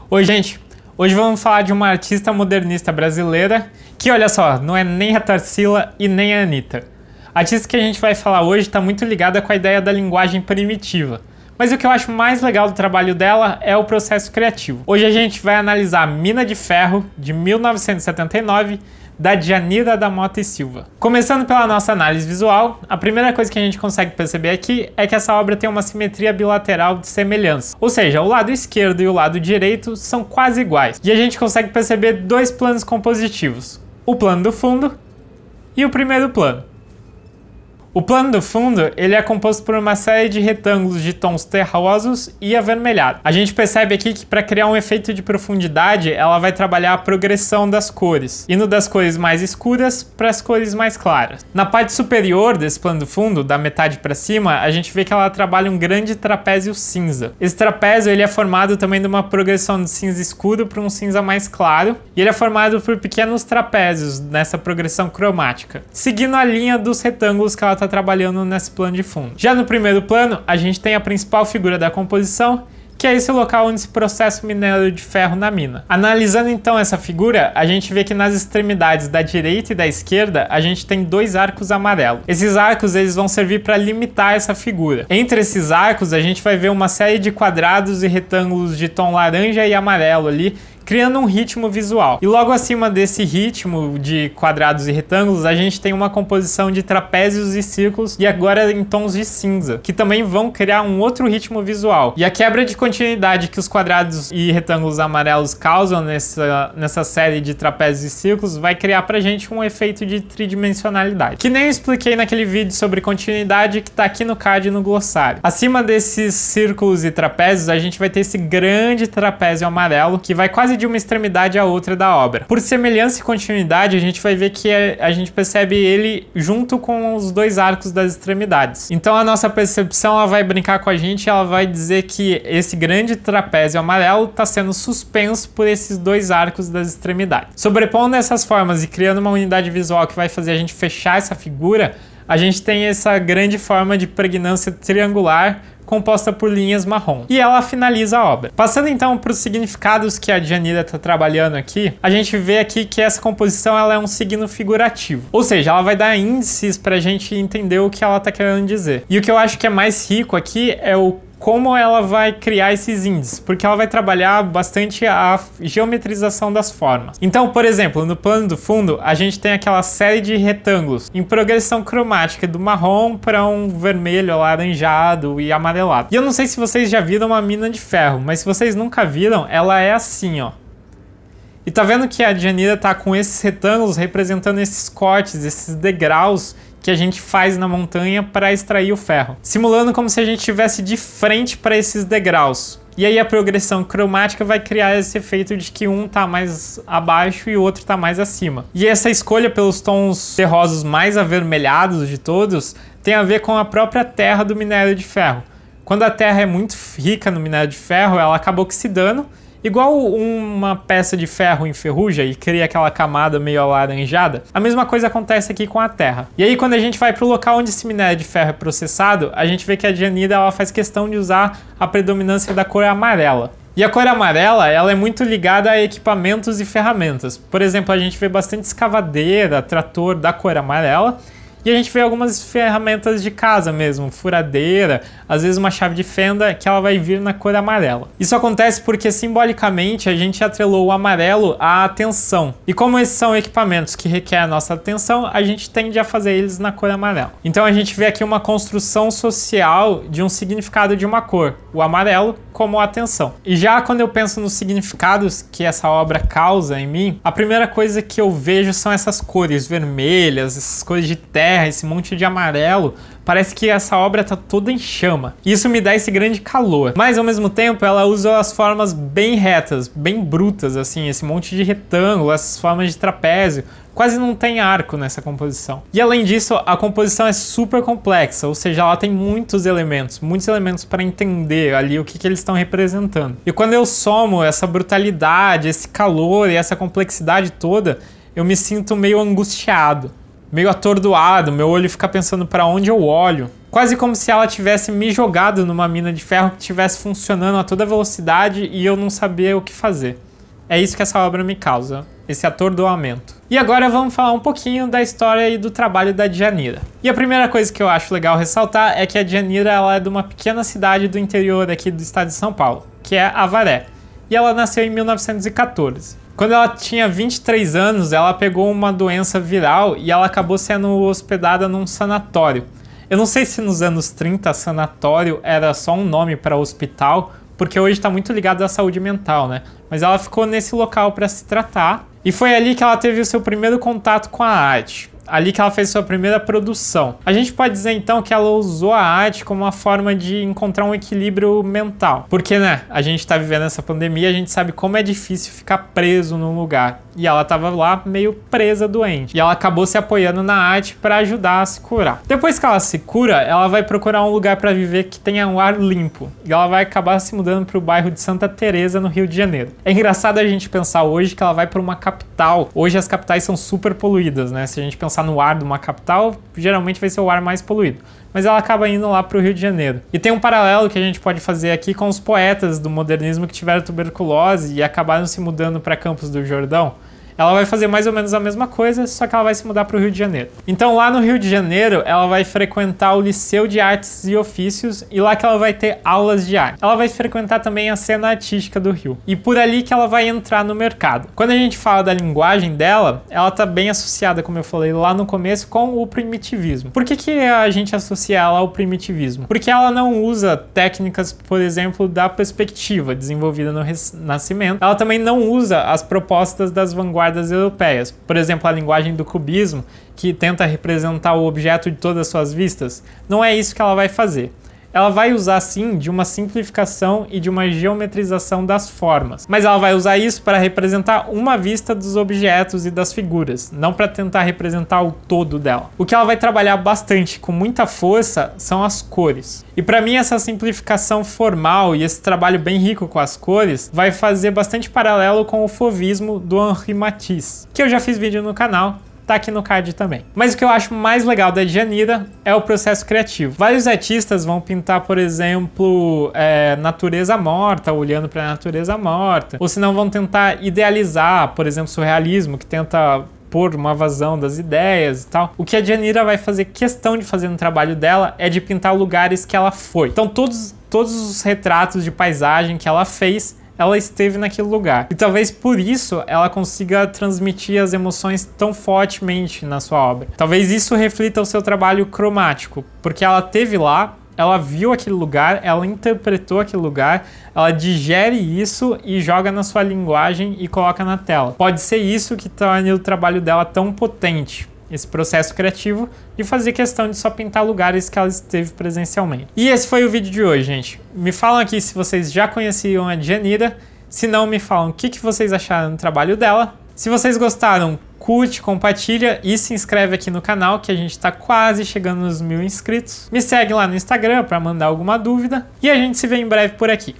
Oi, gente! Hoje vamos falar de uma artista modernista brasileira que, olha só, não é nem a Tarsila e nem a Anitta. A artista que a gente vai falar hoje está muito ligada com a ideia da linguagem primitiva. Mas o que eu acho mais legal do trabalho dela é o processo criativo. Hoje a gente vai analisar Mina de Ferro, de 1979, da Djanira da Mota e Silva. Começando pela nossa análise visual, a primeira coisa que a gente consegue perceber aqui é que essa obra tem uma simetria bilateral de semelhança. Ou seja, o lado esquerdo e o lado direito são quase iguais. E a gente consegue perceber dois planos compositivos. O plano do fundo e o primeiro plano. O plano do fundo ele é composto por uma série de retângulos de tons terrosos e avermelhados. A gente percebe aqui que para criar um efeito de profundidade, ela vai trabalhar a progressão das cores, indo das cores mais escuras para as cores mais claras. Na parte superior desse plano do fundo, da metade para cima, a gente vê que ela trabalha um grande trapézio cinza. Esse trapézio ele é formado também de uma progressão de cinza escuro para um cinza mais claro, e ele é formado por pequenos trapézios nessa progressão cromática, seguindo a linha dos retângulos que ela está trabalhando nesse plano de fundo. Já no primeiro plano, a gente tem a principal figura da composição, que é esse local onde se processa o minério de ferro na mina. Analisando então essa figura, a gente vê que nas extremidades da direita e da esquerda, a gente tem dois arcos amarelos. Esses arcos eles vão servir para limitar essa figura. Entre esses arcos, a gente vai ver uma série de quadrados e retângulos de tom laranja e amarelo ali, criando um ritmo visual. E logo acima desse ritmo de quadrados e retângulos, a gente tem uma composição de trapézios e círculos, e agora em tons de cinza, que também vão criar um outro ritmo visual. E a quebra de continuidade que os quadrados e retângulos amarelos causam nessa série de trapézios e círculos vai criar pra gente um efeito de tridimensionalidade, que nem eu expliquei naquele vídeo sobre continuidade que tá aqui no card e no glossário. Acima desses círculos e trapézios, a gente vai ter esse grande trapézio amarelo, que vai quase de uma extremidade à outra da obra. Por semelhança e continuidade, a gente vai ver que a gente percebe ele junto com os dois arcos das extremidades. Então a nossa percepção ela vai brincar com a gente e ela vai dizer que esse grande trapézio amarelo está sendo suspenso por esses dois arcos das extremidades. Sobrepondo essas formas e criando uma unidade visual que vai fazer a gente fechar essa figura, a gente tem essa grande forma de pregnância triangular composta por linhas marrom. E ela finaliza a obra. Passando então para os significados que a Djanira está trabalhando aqui, a gente vê aqui que essa composição ela é um signo figurativo. Ou seja, ela vai dar índices para a gente entender o que ela está querendo dizer. E o que eu acho que é mais rico aqui é como ela vai criar esses índices, porque ela vai trabalhar bastante a geometrização das formas. Então, por exemplo, no plano do fundo, a gente tem aquela série de retângulos em progressão cromática do marrom para um vermelho, alaranjado e amarelado. E eu não sei se vocês já viram uma mina de ferro, mas se vocês nunca viram, ela é assim, ó. E tá vendo que a Djanira tá com esses retângulos representando esses cortes, esses degraus que a gente faz na montanha para extrair o ferro, simulando como se a gente estivesse de frente para esses degraus. E aí a progressão cromática vai criar esse efeito de que um tá mais abaixo e o outro tá mais acima. E essa escolha pelos tons terrosos mais avermelhados de todos tem a ver com a própria terra do minério de ferro. Quando a terra é muito rica no minério de ferro, ela acaba oxidando, igual uma peça de ferro enferruja e cria aquela camada meio alaranjada, a mesma coisa acontece aqui com a terra. E aí quando a gente vai para o local onde esse minério de ferro é processado, a gente vê que a Djanira ela faz questão de usar a predominância da cor amarela. E a cor amarela ela é muito ligada a equipamentos e ferramentas. Por exemplo, a gente vê bastante escavadeira, trator da cor amarela, e a gente vê algumas ferramentas de casa mesmo, furadeira, às vezes uma chave de fenda que ela vai vir na cor amarela. Isso acontece porque simbolicamente a gente atrelou o amarelo à atenção. E como esses são equipamentos que requerem a nossa atenção, a gente tende a fazer eles na cor amarela. Então a gente vê aqui uma construção social de um significado de uma cor, o amarelo como atenção. E já quando eu penso nos significados que essa obra causa em mim, a primeira coisa que eu vejo são essas cores vermelhas, essas cores de terra, esse monte de amarelo. Parece que essa obra tá toda em chama. Isso me dá esse grande calor. Mas ao mesmo tempo ela usa as formas bem retas, bem brutas, assim, esse monte de retângulo, essas formas de trapézio. Quase não tem arco nessa composição. E além disso, a composição é super complexa, ou seja, ela tem muitos elementos para entender ali o que eles estão representando. E quando eu somo essa brutalidade, esse calor e essa complexidade toda, eu me sinto meio angustiado, meio atordoado, meu olho fica pensando para onde eu olho. quase como se ela tivesse me jogado numa mina de ferro que estivesse funcionando a toda velocidade e eu não sabia o que fazer. É isso que essa obra me causa, esse atordoamento. E agora vamos falar um pouquinho da história e do trabalho da Djanira. E a primeira coisa que eu acho legal ressaltar é que a Djanira ela é de uma pequena cidade do interior aqui do estado de São Paulo, que é Avaré. E ela nasceu em 1914. Quando ela tinha 23 anos, ela pegou uma doença viral e ela acabou sendo hospedada num sanatório. Eu não sei se nos anos 30 sanatório era só um nome para hospital, porque hoje está muito ligado à saúde mental, né? Mas ela ficou nesse local para se tratar e foi ali que ela teve o seu primeiro contato com a arte. Ali que ela fez sua primeira produção. A gente pode dizer então que ela usou a arte como uma forma de encontrar um equilíbrio mental. Porque, né, a gente tá vivendo essa pandemia, a gente sabe como é difícil ficar preso num lugar. E ela tava lá meio presa, doente. E ela acabou se apoiando na arte para ajudar a se curar. Depois que ela se cura, ela vai procurar um lugar para viver que tenha um ar limpo. E ela vai acabar se mudando para o bairro de Santa Teresa, no Rio de Janeiro. É engraçado a gente pensar hoje que ela vai para uma capital. Hoje as capitais são super poluídas, né? Se a gente pensar no ar de uma capital, geralmente vai ser o ar mais poluído. Mas ela acaba indo lá para o Rio de Janeiro. E tem um paralelo que a gente pode fazer aqui com os poetas do modernismo que tiveram tuberculose e acabaram se mudando para Campos do Jordão. Ela vai fazer mais ou menos a mesma coisa, só que ela vai se mudar para o Rio de Janeiro. Então lá no Rio de Janeiro, ela vai frequentar o Liceu de Artes e Ofícios e lá que ela vai ter aulas de arte. Ela vai frequentar também a cena artística do Rio. E por ali que ela vai entrar no mercado. Quando a gente fala da linguagem dela, ela tá bem associada, como eu falei lá no começo, com o primitivismo. Por que a gente associa ela ao primitivismo? Porque ela não usa técnicas, por exemplo, da perspectiva desenvolvida no Renascimento. Ela também não usa as propostas das vanguardas europeias. Por exemplo, a linguagem do cubismo, que tenta representar o objeto de todas as suas vistas. Não é isso que ela vai fazer. Ela vai usar, sim, de uma simplificação e de uma geometrização das formas. Mas ela vai usar isso para representar uma vista dos objetos e das figuras, não para tentar representar o todo dela. O que ela vai trabalhar bastante, com muita força, são as cores. E para mim, essa simplificação formal e esse trabalho bem rico com as cores vai fazer bastante paralelo com o fauvismo do Henri Matisse, que eu já fiz vídeo no canal. Tá aqui no card também. Mas o que eu acho mais legal da Djanira é o processo criativo. Vários artistas vão pintar, por exemplo, natureza morta, olhando para a natureza morta. Ou senão vão tentar idealizar, por exemplo, surrealismo, que tenta pôr uma vazão das ideias e tal. O que a Djanira vai fazer questão de fazer no trabalho dela é de pintar lugares que ela foi. Então todos os retratos de paisagem que ela fez, ela esteve naquele lugar. E talvez por isso ela consiga transmitir as emoções tão fortemente na sua obra. Talvez isso reflita o seu trabalho cromático, porque ela esteve lá, ela viu aquele lugar, ela interpretou aquele lugar, ela digere isso e joga na sua linguagem e coloca na tela. Pode ser isso que torne o trabalho dela tão potente. Esse processo criativo de fazer questão de só pintar lugares que ela esteve presencialmente. E esse foi o vídeo de hoje, gente. Me falam aqui se vocês já conheciam a Djanira. Se não, me falam o que vocês acharam do trabalho dela. Se vocês gostaram, curte, compartilha e se inscreve aqui no canal, que a gente está quase chegando nos 1000 inscritos. Me segue lá no Instagram para mandar alguma dúvida. E a gente se vê em breve por aqui.